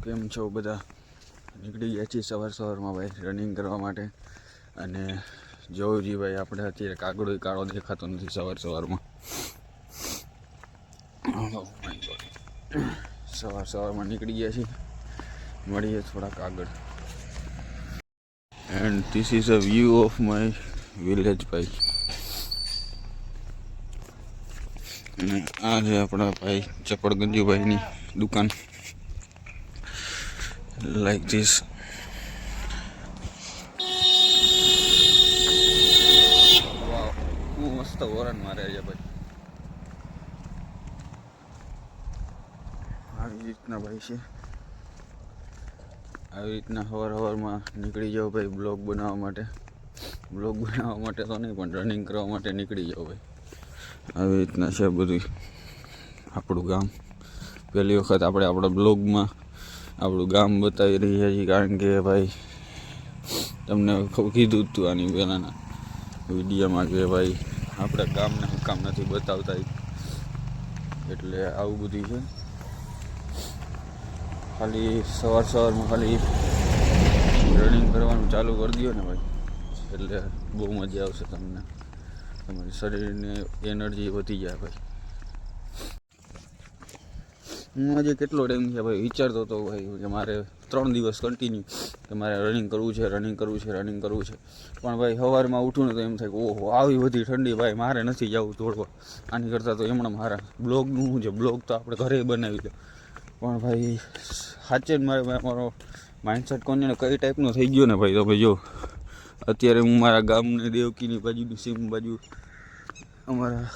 કેમ છો બધા? નીકળી ગયા છીએ સવારમાં ભાઈ રનિંગ કરવા માટે. અને જોઉંજી ભાઈ આપણે અત્યારે કાગડો કાળો દેખાતો નથી સવારમાં. સવારમાં નીકળી ગયા છીએ, મળીએ થોડાક આગળ. And this is a view of my village ભાઈ. અને આ છે આપણા ભાઈ ચપળગંજુભાઈની દુકાન. Like this. હું મસ્ત હોરન મારે છે ભાઈ. આવી રીતના ભાઈ છે. આવી રીતના સવારમાં નીકળી જાઓ ભાઈ બ્લોગ બનાવવા માટે. બ્લોગ બનાવવા માટે તો નહીં પણ રનિંગ કરવા માટે નીકળી જાઓ ભાઈ. આવી રીતના છે બધું આપણું ગામ. પહેલી વખત આપણે આપણા બ્લોગમાં આપણું ગામ બતાવી રહ્યા છીએ, કારણ કે ભાઈ તમને કીધું હતું આની પહેલાંના વિડીયોમાં કે ભાઈ આપણા ગામને કામ નથી બતાવતા, એટલે આવું બધું છે. ખાલી સવારમાં ખાલી રનિંગ કરવાનું ચાલુ કરી દો ને ભાઈ, એટલે બહુ મજા આવશે તમને. તમારી શરીરને એનર્જી વધી જાય ભાઈ. હું આજે કેટલો ટાઈમ છે ભાઈ વિચારતો હતો ભાઈ કે મારે 3 દિવસ કન્ટિન્યુ કે મારે રનિંગ કરવું છે. પણ ભાઈ સવારમાં ઉઠું ને તો એમ થાય કે ઓહો આવી બધી ઠંડી ભાઈ મારે નથી જવું દોડવા. આની કરતાં તો એમણે મારા બ્લોગનું શું છે, બ્લોગ તો આપણે ઘરે બનાવી લો. પણ ભાઈ સાચે જ મારો માઇન્ડસેટ કોને કઈ ટાઈપનો થઈ ગયો ને ભાઈ. તો ભાઈ જો અત્યારે હું મારા ગામને દેવકીની બાજુની સીમ બાજુ અમારા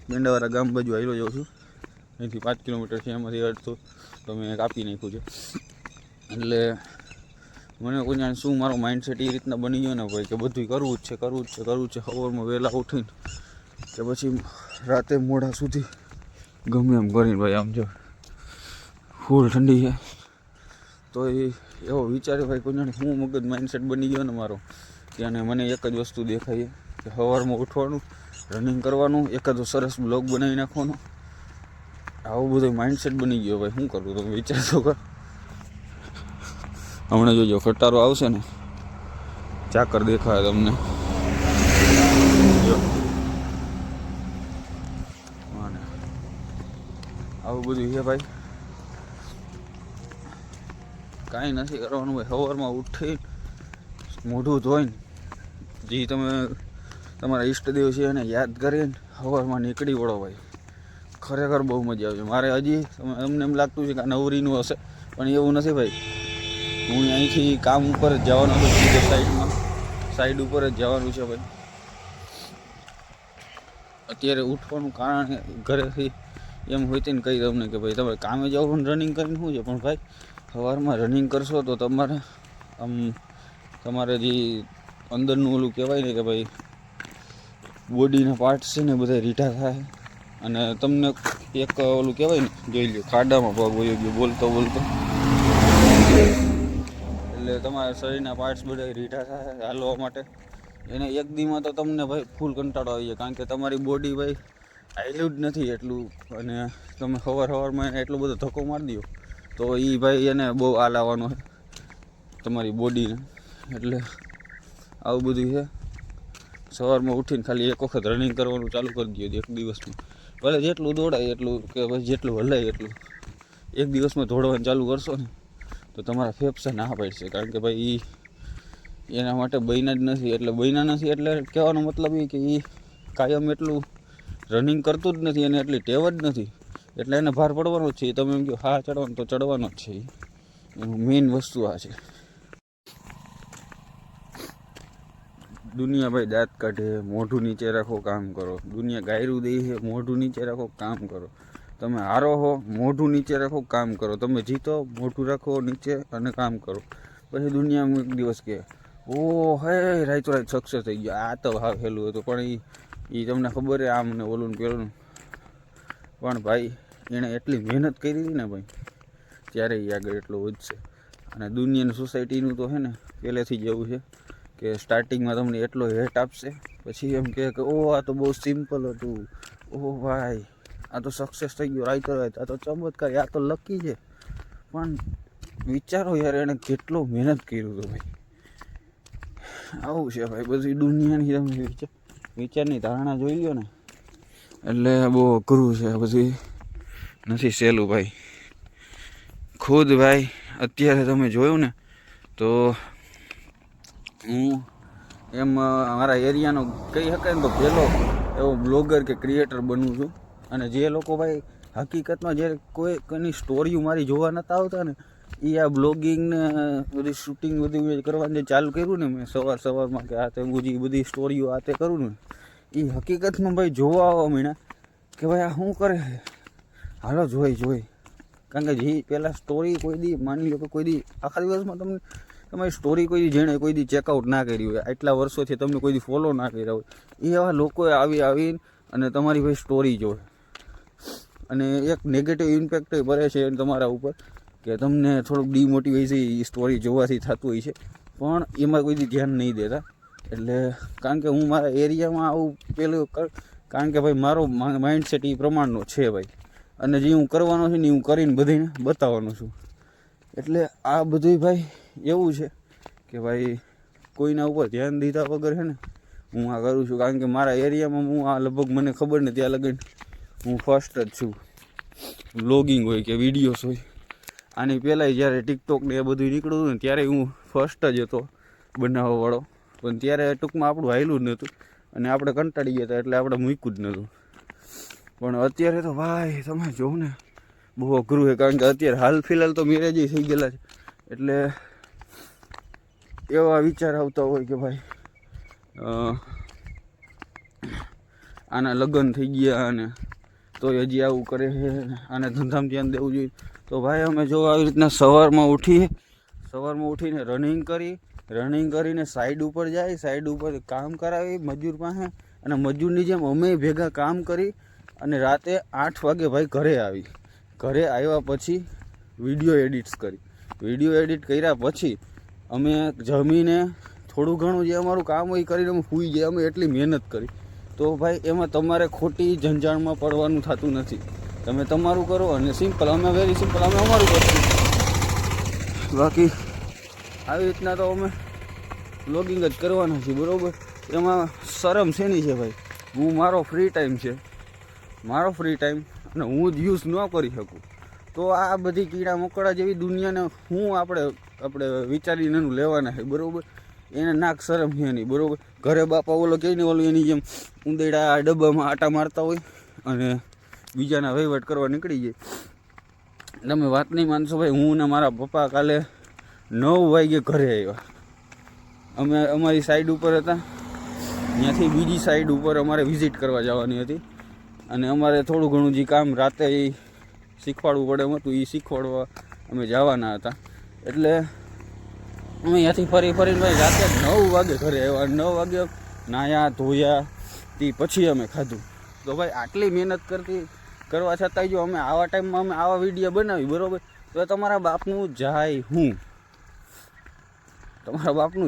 મેંડાવાળા ગામ બાજુ આવેલો જાઉં છું. અહીંથી 5 કિલોમીટર છે, એમાંથી અડધું તો મેં કાપી નાખ્યું છે. એટલે મને કોઈ જાણે શું મારો માઇન્ડસેટ એ રીતના બની ગયો ને ભાઈ કે બધું કરવું જ છે. સવારમાં વહેલા ઉઠીને કે પછી રાતે મોડા સુધી ગમે એમ કરીને ભાઈ. આમ જો ફૂલ ઠંડી છે તો એવો વિચારે ભાઈ કોઈ જાણે શું મગજ માઇન્ડસેટ બની ગયો ને મારો. ત્યાં મને એક જ વસ્તુ દેખાય કે સવારમાં ઉઠવાનું, રનિંગ કરવાનું, એકાદો સરસ બ્લોગ બનાવી નાખવાનો. આવું બધું માઇન્ડસેટ બની ગયો ભાઈ. શું કરું તમે વિચાર તો કર. હમણાં જોજો ખટારો આવશે ને, ચાકર દેખાય તમને. આવું બધું છે ભાઈ. કાંઈ નથી કરવાનું ભાઈ. સવારમાં ઉઠી મોઢું ધોઈને જે તમે તમારા ઈષ્ટદેવ છે એને યાદ કરીને સવારમાં નીકળી પડો ભાઈ. ખરેખર બહુ મજા આવશે. મારે હજી એમને એમ લાગતું છે કે નવરીનું હશે, પણ એવું નથી ભાઈ. હું અહીંથી કામ ઉપર જ જવાનું છું, સાઈડ ઉપર જ જવાનું છે ભાઈ. અત્યારે ઉઠવાનું કારણ ઘરેથી એમ હોય ને કહી તમને કે ભાઈ તમે કામે જાઓ પણ રનિંગ કરીને શું છે, પણ ભાઈ સવારમાં રનિંગ કરશો તો તમારે જે અંદરનું ઓલું કહેવાય ને કે ભાઈ બોડીના પાર્ટ્સ છે ને બધા રીઢા થાય. અને તમને એક ઓલું કહેવાય ને, જોઈ લો ખાડામાં પગ વયો ગયો બોલતો એટલે તમારા શરીરના પાર્ટ્સ બધા રીઢા થાય હાલવા માટે. એને એક દીમાં તો તમને ભાઈ ફૂલ કંટાળો આવી જાય, કારણ કે તમારી બોડી ભાઈ હાલ્યું જ નથી એટલું. અને તમે સવારમાં એટલો બધો ધક્કો મારી દો તો એ ભાઈ એને બહુ હાલ આવવાનો છે તમારી બોડીને. એટલે આવું બધું છે. સવારમાં ઉઠીને ખાલી એક વખત રનિંગ કરવાનું ચાલુ કરી દો એક દિવસમાં. ભલે જેટલું દોડાય એટલું કે પછી જેટલું હલાય એટલું. એક દિવસમાં દોડવાનું ચાલુ કરશો ને તો તમારા ફેફસા ના પાડશે, કારણ કે ભાઈ એના માટે બન્યા જ નથી. એટલે કહેવાનો મતલબ એ કે એ કાયમ એટલું રનિંગ કરતું જ નથી, અને એટલી ટેવ જ નથી. એટલે એને ભાર પડવાનો જ છે. તમે એમ કહો હા ચડવાનો તો ચડવાનો જ છે. એનું મેઇન વસ્તુ આ છે. દુનિયા ભાઈ દાંત કાઢે, મોઢું નીચે રાખો, કામ કરો. દુનિયા ગાયરું દે છે, મોઢું નીચે રાખો, કામ કરો. તમે હારો હો, મોઢું નીચે રાખો, કામ કરો. તમે જીતો, મોઢું રાખો નીચે અને કામ કરો. પછી દુનિયામાં એક દિવસ કહે ઓ હે રાઈતો રાઈત સક્સેસ થઈ ગયો. આ તો હા હેલું હતું, પણ એ તમને ખબર આમ ને ઓલું પેલું. પણ ભાઈ એણે એટલી મહેનત કરી હતી ને ભાઈ, ત્યારે એ આગળ એટલો વધશે. અને દુનિયાની સોસાયટીનું તો છે ને પહેલેથી જ એવું છે કે સ્ટાર્ટિંગમાં તમને એટલો હેટ આપશે, પછી એમ કહે કે ઓહ આ તો બહુ સિમ્પલ હતું, ઓહ ભાઈ આ તો સક્સેસ થઈ ગયો રાઈતો રાઈત, આ તો ચમત્કાર, આ તો લકી છે. પણ વિચારો યાર એણે કેટલો મહેનત કર્યું હતું ભાઈ. આવું છે ભાઈ બધી દુનિયાની તમે વિચારની ધારણા જોઈ લો ને એટલે બહુ અઘરું છે બધી, નથી સહેલું ભાઈ. ખુદ ભાઈ અત્યારે તમે જોયું ને તો હું એમ મારા એરિયાનો કહી શકાય ને તો પહેલો એવો બ્લોગર કે ક્રિએટર બનું છું. અને જે લોકો ભાઈ હકીકતમાં જે કોઈની સ્ટોરીઓ મારી જોવા નહોતા આવતા ને એ આ બ્લોગિંગ ને બધી શૂટિંગ બધું કરવાનું જે ચાલુ કર્યું ને મેં સવારમાં કે આ તે બધી સ્ટોરીઓ આ તે કરું ને એ હકીકતમાં ભાઈ જોવા આવવા માંડ્યા કે ભાઈ આ શું કરે છે, હાલો જોઈ. કારણ કે જે પહેલાં સ્ટોરી કોઈ દી માની લો કે કોઈ દી આખા દિવસમાં તમને તમારી સ્ટોરી કોઈ દી જેણે કોઈ દી ચેકઆઉટ ના કરી હોય, આટલા વર્ષોથી તમને કોઈ દી ફોલો ના કર્યા હોય, એ એવા લોકોએ આવીને અને તમારી ભાઈ સ્ટોરી જોવે અને એક નેગેટિવ ઇમ્પેક્ટ ભરે છે તમારા ઉપર કે તમને થોડુંક ડિમોટિવેશન સ્ટોરી જોવાથી થતું હોય છે, પણ એમાં કોઈ દી ધ્યાન નહીં દેતા. એટલે કારણ કે હું મારા એરિયામાં આવું પેલું કારણ કે ભાઈ મારો માઇન્ડસેટ એ પ્રમાણનો છે ભાઈ, અને જે હું કરવાનો છું ને હું કરીને બધાને બતાવવાનો છું. એટલે આ બધું ભાઈ એવું છે કે ભાઈ કોઈના ઉપર ધ્યાન દીધા વગર છે ને હું આ કરું છું. કારણ કે મારા એરિયામાં હું આ લગભગ મને ખબર ને ત્યાં લગન હું ફર્સ્ટ જ છું. વ્લોગિંગ હોય કે વિડીયોઝ હોય, આની પહેલાં જ્યારે ટિકટોક ને એ બધું નીકળ્યું હતું ને ત્યારે હું ફર્સ્ટ જ હતો બનાવવાવાળો, પણ ત્યારે ટૂંકમાં આપણું હાયલું જ નહોતું અને આપણે કંટાળી ગયા હતા એટલે આપણે મૂક્યું જ નહોતું. પણ અત્યારે તો ભાઈ તમે જોવો ને બહુ અઘરું છે. કારણ કે અત્યારે હાલ ફિલહાલ તો મેરેજ થઈ ગયેલા છે એટલે એવા વિચાર આવતા હોય કે ભાઈ આના લગ્ન થઈ ગયા અને તો હજી આવું કરે છે, આને ધંધામાં ધ્યાન દેવું જોઈએ. તો ભાઈ અમે જો આવી રીતના સવારમાં ઉઠીને રનિંગ કરીને સાઈડ ઉપર જાય, સાઈડ ઉપર કામ કરાવી મજૂર પાસે, અને મજૂરની જેમ અમે ભેગા કામ કરી અને રાતે 8 વાગે ભાઈ ઘરે આવ્યા પછી વિડીયો એડિટ કર્યા પછી અમે જમીને થોડું ઘણું જે અમારું કામ હોય કરીને અમે સૂઈ ગયા. અમે એટલી મહેનત કરી તો ભાઈ એમાં તમારે ખોટી ઝંઝાણમાં પડવાનું થતું નથી. તમે તમારું કરો અને સિમ્પલ, અમે વેરી સિમ્પલ અમે અમારું કરશું. બાકી આવી રીતના તો અમે વ્લોગિંગ જ કરવાના છીએ બરાબર. એમાં શરમ શેની છે ભાઈ, હું મારો ફ્રી ટાઈમ અને હું જ યુઝ ન કરી શકું તો આ બધી કીડા મકોડા જેવી દુનિયાને હું આપણે વિચારીને એનું લેવાના છે બરાબર. એને નાક શરમ છે નહીં બરાબર. ઘરે બાપા ઓલો કહે ને ઓલું એની જેમ ઉંદેડા ડબ્બામાં આટા મારતા હોય અને બીજાના વહીવટ કરવા નીકળી જાય. તમે વાત નહીં માનશો ભાઈ, હું ને મારા પપ્પા કાલે 9 વાગે ઘરે આવ્યા. અમે અમારી સાઈડ ઉપર હતા, ત્યાંથી બીજી સાઈડ ઉપર અમારે વિઝિટ કરવા જવાની હતી અને અમારે થોડું ઘણું જે કામ રાતે એ શીખવાડવું પડે એમ હતું, એ શીખવાડવા અમે જવાના હતા. એટલે અમે ત્યાંથી ફરીને ભાઈ રાતે 9 વાગે ઘરે આવ્યા. 9 વાગે નાયા ધોયા તે પછી અમે ખાધું. તો ભાઈ આટલી મહેનત કરવા છતાંય જો અમે આવા ટાઈમમાં અમે આવા વિડીયો બનાવી બરાબર, તો તમારા બાપનું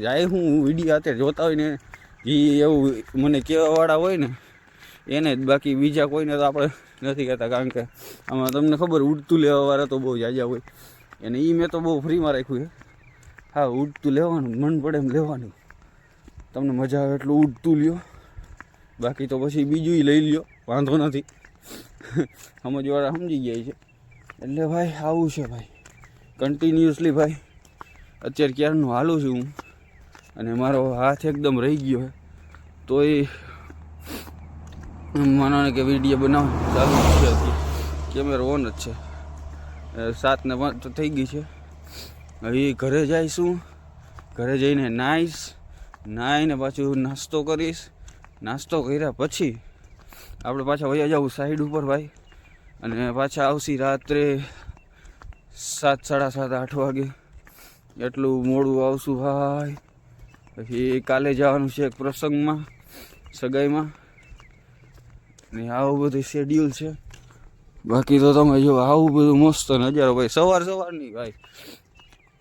જાય હું વિડીયો અત્યારે જોતા હોય ને જે એવું મને કહેવાવાળા હોય ને એને જ, બાકી બીજા કોઈને તો આપણે નથી કહેતા. કારણ કે આમાં તમને ખબર ઉડતું લેવાવાળા તો બહુ જાજા હોય અને એ મેં તો બહુ ફ્રીમાં રાખ્યું છે. હા, ઉડતું લેવાનું, મન પડે એમ લેવાનું, તમને મજા આવે એટલું ઉડતું લ્યો, બાકી તો પછી બીજું લઈ લ્યો, વાંધો નથી. સમજવાળા સમજી ગયા છે. એટલે ભાઈ આવું છે ભાઈ, કન્ટિન્યુઅસલી ભાઈ અત્યારે ક્યારનું હાલું છું હું અને મારો હાથ એકદમ રહી ગયો છે તો એ માનો ને કે વિડીયો બનાવવાનું ચાલુ છે. કેમેરો ઓન જ છે, 7:05 થઈ ગઈ છે. હવે ઘરે જઈશું, ઘરે જઈને નાહીને પાછું નાસ્તો કરીશ. નાસ્તો કર્યા પછી આપણે પાછા વયા જવું સાઈડ ઉપર ભાઈ, અને પાછા આવશી રાત્રે 7, 7:30, 8 વાગે. એટલું મોડું આવશું ભાઈ. પછી કાલે જવાનું છે એક પ્રસંગમાં, સગાઈમાં, ને આવું બધું શેડ્યુલ છે. બાકી તો તમે જો આવું બધું મસ્ત નજારો ભાઈ, સવારની ભાઈ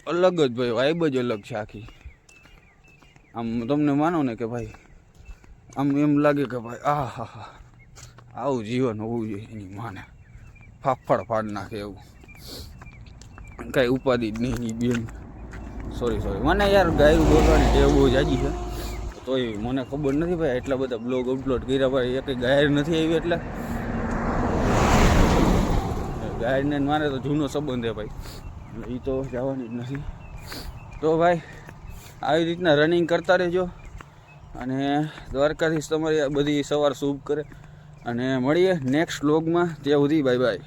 અલગ જ ભાઈ, વાઇબ જ અલગ છે આખી. આમ તમને માનો ને કે ભાઈ આમ એમ લાગે કે ભાઈ હા આવું જીવન હોવું જોઈએ, એની માને ફાફડ ફાડ નાખે એવું. કાંઈ ઉપાધિ જ નહીં એ બેન. સોરી મને યાર ગાયું બોલવાની ટેવ બહુ જાજી છે, તોય મને ખબર નથી ભાઈ એટલા બધા બ્લોગ અપલોડ કર્યા ભાઈ એક ગાયર નથી આવી. એટલે ગાયરને મારે તો જૂનો સંબંધ છે ભાઈ, એ તો જવાની જ નથી. તો ભાઈ આવી રીતના રનિંગ કરતા રહેજો અને દ્વારકાધીશ તમારી બધી સવાર શુભ કરે અને મળીએ નેક્સ્ટ વ્લોગમાં. ત્યાં સુધી બાય બાય.